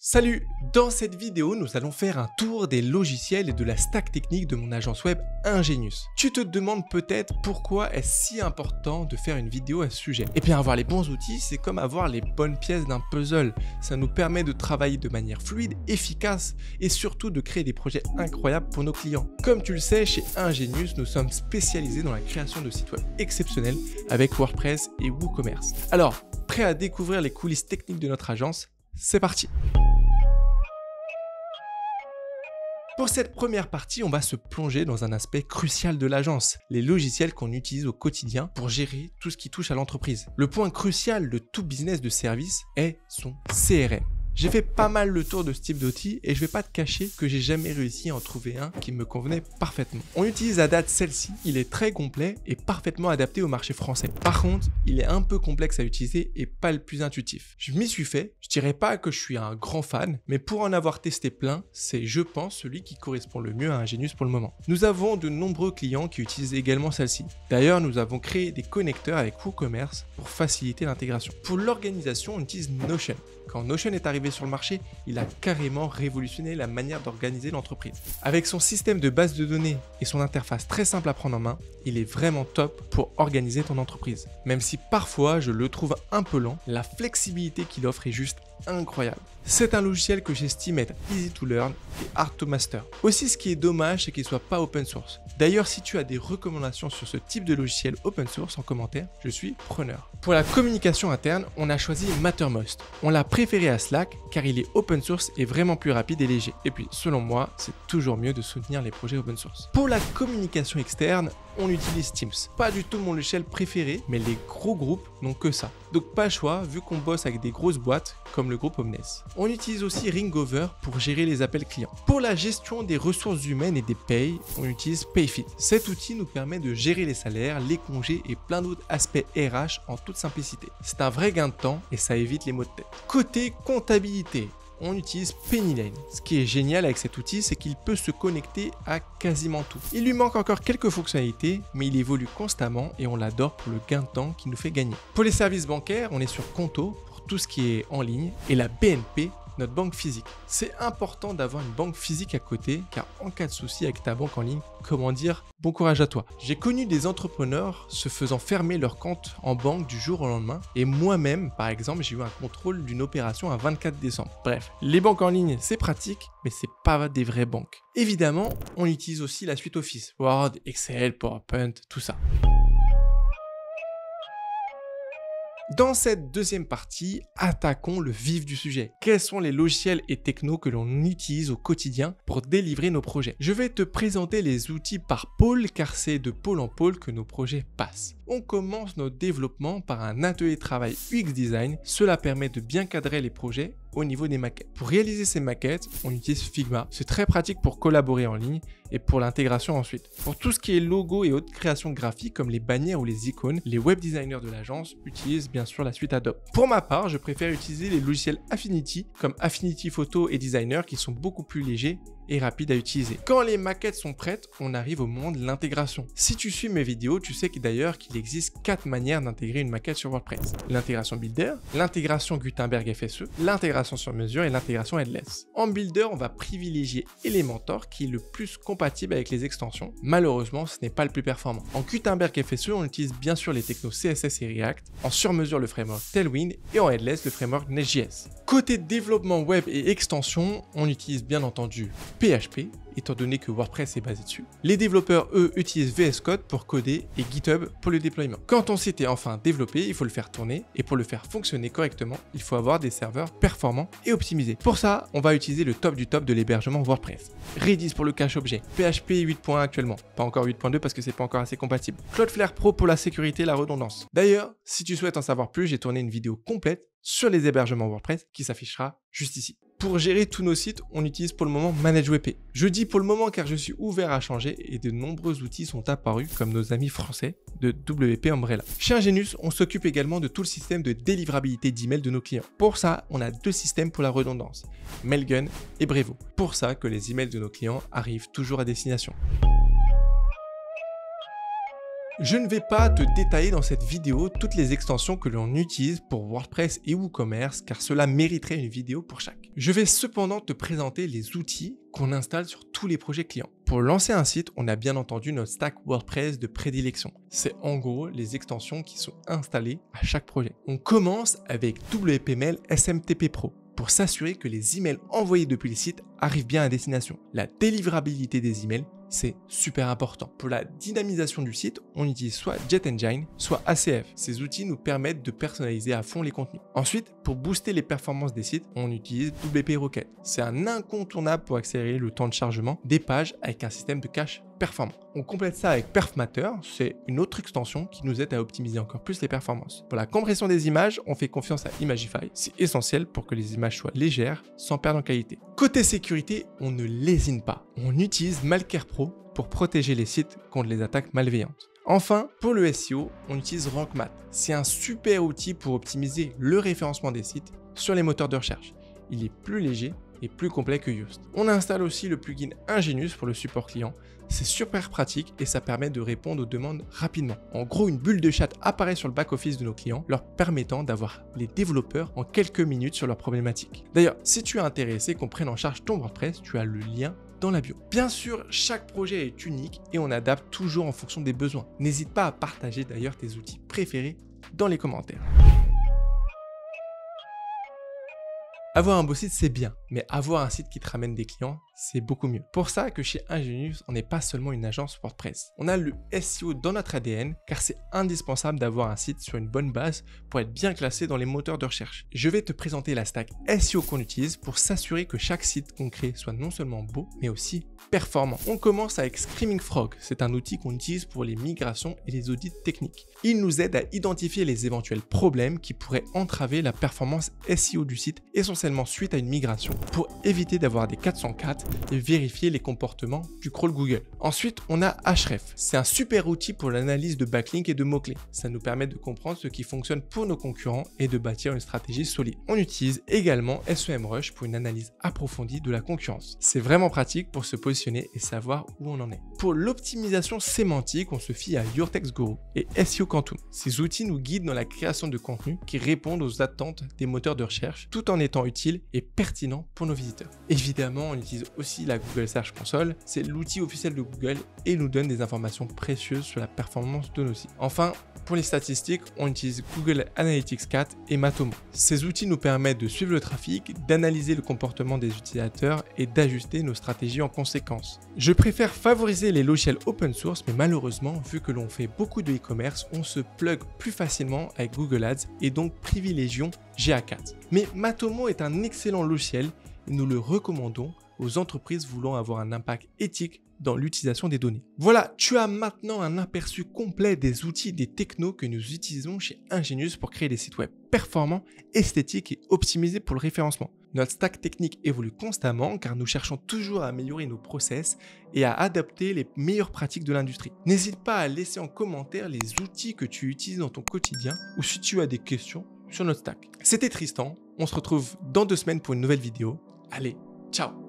Salut! Dans cette vidéo, nous allons faire un tour des logiciels et de la stack technique de mon agence web Ingenius. Tu te demandes peut-être pourquoi est-ce si important de faire une vidéo à ce sujet. Eh bien, avoir les bons outils, c'est comme avoir les bonnes pièces d'un puzzle. Ça nous permet de travailler de manière fluide, efficace et surtout de créer des projets incroyables pour nos clients. Comme tu le sais, chez Ingenius, nous sommes spécialisés dans la création de sites web exceptionnels avec WordPress et WooCommerce. Alors, prêt à découvrir les coulisses techniques de notre agence? C'est parti! Pour cette première partie, on va se plonger dans un aspect crucial de l'agence, les logiciels qu'on utilise au quotidien pour gérer tout ce qui touche à l'entreprise. Le point crucial de tout business de service est son CRM. J'ai fait pas mal le tour de ce type d'outils et je vais pas te cacher que j'ai jamais réussi à en trouver un qui me convenait parfaitement. On utilise à date celle-ci, il est très complet et parfaitement adapté au marché français. Par contre, il est un peu complexe à utiliser et pas le plus intuitif. Je m'y suis fait, je dirais pas que je suis un grand fan, mais pour en avoir testé plein, c'est je pense celui qui correspond le mieux à Ingenius pour le moment. Nous avons de nombreux clients qui utilisent également celle-ci. D'ailleurs, nous avons créé des connecteurs avec WooCommerce pour faciliter l'intégration. Pour l'organisation, on utilise Notion. Quand Notion est arrivé sur le marché, il a carrément révolutionné la manière d'organiser l'entreprise. Avec son système de base de données et son interface très simple à prendre en main, il est vraiment top pour organiser ton entreprise. Même si parfois je le trouve un peu lent, la flexibilité qu'il offre est juste incroyable. C'est un logiciel que j'estime être easy to learn et hard to master. Aussi, ce qui est dommage, c'est qu'il ne soit pas open source. D'ailleurs, si tu as des recommandations sur ce type de logiciel open source en commentaire, je suis preneur. Pour la communication interne, on a choisi Mattermost. On l'a préféré à Slack car il est open source et vraiment plus rapide et léger. Et puis, selon moi, c'est toujours mieux de soutenir les projets open source. Pour la communication externe, on utilise Teams. Pas du tout mon logiciel préféré, mais les gros groupes n'ont que ça. Donc pas le choix vu qu'on bosse avec des grosses boîtes comme le groupe Omnes. On utilise aussi Ringover pour gérer les appels clients. Pour la gestion des ressources humaines et des payes, on utilise Payfit. Cet outil nous permet de gérer les salaires, les congés et plein d'autres aspects RH en toute simplicité. C'est un vrai gain de temps et ça évite les maux de tête. Côté comptabilité, on utilise Pennylane. Ce qui est génial avec cet outil, c'est qu'il peut se connecter à quasiment tout. Il lui manque encore quelques fonctionnalités, mais il évolue constamment et on l'adore pour le gain de temps qu'il nous fait gagner. Pour les services bancaires, on est sur Conto pour tout ce qui est en ligne et la BNP, notre banque physique. C'est important d'avoir une banque physique à côté car en cas de souci avec ta banque en ligne, comment dire, bon courage à toi. J'ai connu des entrepreneurs se faisant fermer leur compte en banque du jour au lendemain et moi-même, par exemple, j'ai eu un contrôle d'une opération un 24 décembre. Bref, les banques en ligne, c'est pratique, mais c'est pas des vraies banques. Évidemment, on utilise aussi la suite Office, Word, Excel, PowerPoint, tout ça. Dans cette deuxième partie, attaquons le vif du sujet. Quels sont les logiciels et technos que l'on utilise au quotidien pour délivrer nos projets? Je vais te présenter les outils par pôle car c'est de pôle en pôle que nos projets passent. On commence notre développement par un atelier de travail UX Design. Cela permet de bien cadrer les projets au niveau des maquettes. Pour réaliser ces maquettes, on utilise Figma. C'est très pratique pour collaborer en ligne et pour l'intégration ensuite. Pour tout ce qui est logo et autres créations graphiques comme les bannières ou les icônes, les web designers de l'agence utilisent bien sûr la suite Adobe. Pour ma part, je préfère utiliser les logiciels Affinity comme Affinity Photo et Designer qui sont beaucoup plus légers et rapides à utiliser. Quand les maquettes sont prêtes, on arrive au moment de l'intégration. Si tu suis mes vidéos, tu sais d'ailleurs qu'il existe 4 manières d'intégrer une maquette sur WordPress. L'intégration Builder, l'intégration Gutenberg FSE, l'intégration sur mesure et l'intégration Headless. En Builder, on va privilégier Elementor qui est le plus compatible avec les extensions. Malheureusement, ce n'est pas le plus performant. En Gutenberg FSE, on utilise bien sûr les technos CSS et React, en sur mesure le framework Tailwind et en Headless le framework Next.js. Côté développement web et extension, on utilise bien entendu PHP, étant donné que WordPress est basé dessus. Les développeurs, eux, utilisent VS Code pour coder et GitHub pour le déploiement. Quand ton site est enfin développé, il faut le faire tourner et pour le faire fonctionner correctement, il faut avoir des serveurs performants et optimisés. Pour ça, on va utiliser le top du top de l'hébergement WordPress. Redis pour le cache objet, PHP 8.1 actuellement, pas encore 8.2 parce que c'est pas encore assez compatible. Cloudflare Pro pour la sécurité et la redondance. D'ailleurs, si tu souhaites en savoir plus, j'ai tourné une vidéo complète sur les hébergements WordPress qui s'affichera juste ici. Pour gérer tous nos sites, on utilise pour le moment ManageWP. Je dis pour le moment car je suis ouvert à changer et de nombreux outils sont apparus comme nos amis français de WP Umbrella. Chez Ingenius, on s'occupe également de tout le système de délivrabilité d'emails de nos clients. Pour ça, on a 2 systèmes pour la redondance, Mailgun et Brevo. Pour ça que les emails de nos clients arrivent toujours à destination. Je ne vais pas te détailler dans cette vidéo toutes les extensions que l'on utilise pour WordPress et WooCommerce car cela mériterait une vidéo pour chaque. Je vais cependant te présenter les outils qu'on installe sur tous les projets clients. Pour lancer un site, on a bien entendu notre stack WordPress de prédilection. C'est en gros les extensions qui sont installées à chaque projet. On commence avec WP-Mail SMTP Pro pour s'assurer que les emails envoyés depuis le site arrivent bien à destination. La délivrabilité des emails, c'est super important. Pour la dynamisation du site, on utilise soit JetEngine, soit ACF. Ces outils nous permettent de personnaliser à fond les contenus. Ensuite, pour booster les performances des sites, on utilise WP Rocket. C'est un incontournable pour accélérer le temps de chargement des pages avec un système de cache performant. On complète ça avec Perfmatter, c'est une autre extension qui nous aide à optimiser encore plus les performances. Pour la compression des images, on fait confiance à Imagify. C'est essentiel pour que les images soient légères sans perdre en qualité. Côté sécurité, on ne lésine pas. On utilise Malcare Pro pour protéger les sites contre les attaques malveillantes. Enfin, pour le SEO, on utilise RankMath. C'est un super outil pour optimiser le référencement des sites sur les moteurs de recherche. Il est plus léger et plus complet que Yoast. On installe aussi le plugin Ingenious pour le support client. C'est super pratique et ça permet de répondre aux demandes rapidement. En gros, une bulle de chat apparaît sur le back-office de nos clients, leur permettant d'avoir les développeurs en quelques minutes sur leurs problématiques. D'ailleurs, si tu es intéressé qu'on prenne en charge ton WordPress, tu as le lien dans la bio. Bien sûr, chaque projet est unique et on adapte toujours en fonction des besoins. N'hésite pas à partager d'ailleurs tes outils préférés dans les commentaires. Avoir un beau site, c'est bien, mais avoir un site qui te ramène des clients, c'est beaucoup mieux. Pour ça que chez Ingenious, on n'est pas seulement une agence WordPress. On a le SEO dans notre ADN, car c'est indispensable d'avoir un site sur une bonne base pour être bien classé dans les moteurs de recherche. Je vais te présenter la stack SEO qu'on utilise pour s'assurer que chaque site qu'on crée soit non seulement beau, mais aussi performant. On commence avec Screaming Frog. C'est un outil qu'on utilise pour les migrations et les audits techniques. Il nous aide à identifier les éventuels problèmes qui pourraient entraver la performance SEO du site, essentiellement suite à une migration, pour éviter d'avoir des 404 et vérifier les comportements du crawl Google. Ensuite, on a Ahref. C'est un super outil pour l'analyse de backlinks et de mots-clés. Ça nous permet de comprendre ce qui fonctionne pour nos concurrents et de bâtir une stratégie solide. On utilise également SEMrush pour une analyse approfondie de la concurrence. C'est vraiment pratique pour se positionner et savoir où on en est. Pour l'optimisation sémantique, on se fie à Your Text Guru et SEO Quantum. Ces outils nous guident dans la création de contenu qui répondent aux attentes des moteurs de recherche tout en étant utiles et pertinents pour nos visiteurs. Évidemment, on utilise aussi la Google Search Console. C'est l'outil officiel de Google et nous donne des informations précieuses sur la performance de nos sites. Enfin, pour les statistiques, on utilise Google Analytics 4 et Matomo. Ces outils nous permettent de suivre le trafic, d'analyser le comportement des utilisateurs et d'ajuster nos stratégies en conséquence. Je préfère favoriser les logiciels open source, mais malheureusement, vu que l'on fait beaucoup de e-commerce, on se plug plus facilement avec Google Ads et donc privilégions GA4. Mais Matomo est un excellent logiciel et nous le recommandons aux entreprises voulant avoir un impact éthique dans l'utilisation des données. Voilà, tu as maintenant un aperçu complet des outils et des technos que nous utilisons chez Ingenious pour créer des sites web performants, esthétiques et optimisés pour le référencement. Notre stack technique évolue constamment car nous cherchons toujours à améliorer nos process et à adapter les meilleures pratiques de l'industrie. N'hésite pas à laisser en commentaire les outils que tu utilises dans ton quotidien ou si tu as des questions sur notre stack. C'était Tristan, on se retrouve dans 2 semaines pour une nouvelle vidéo. Allez, ciao!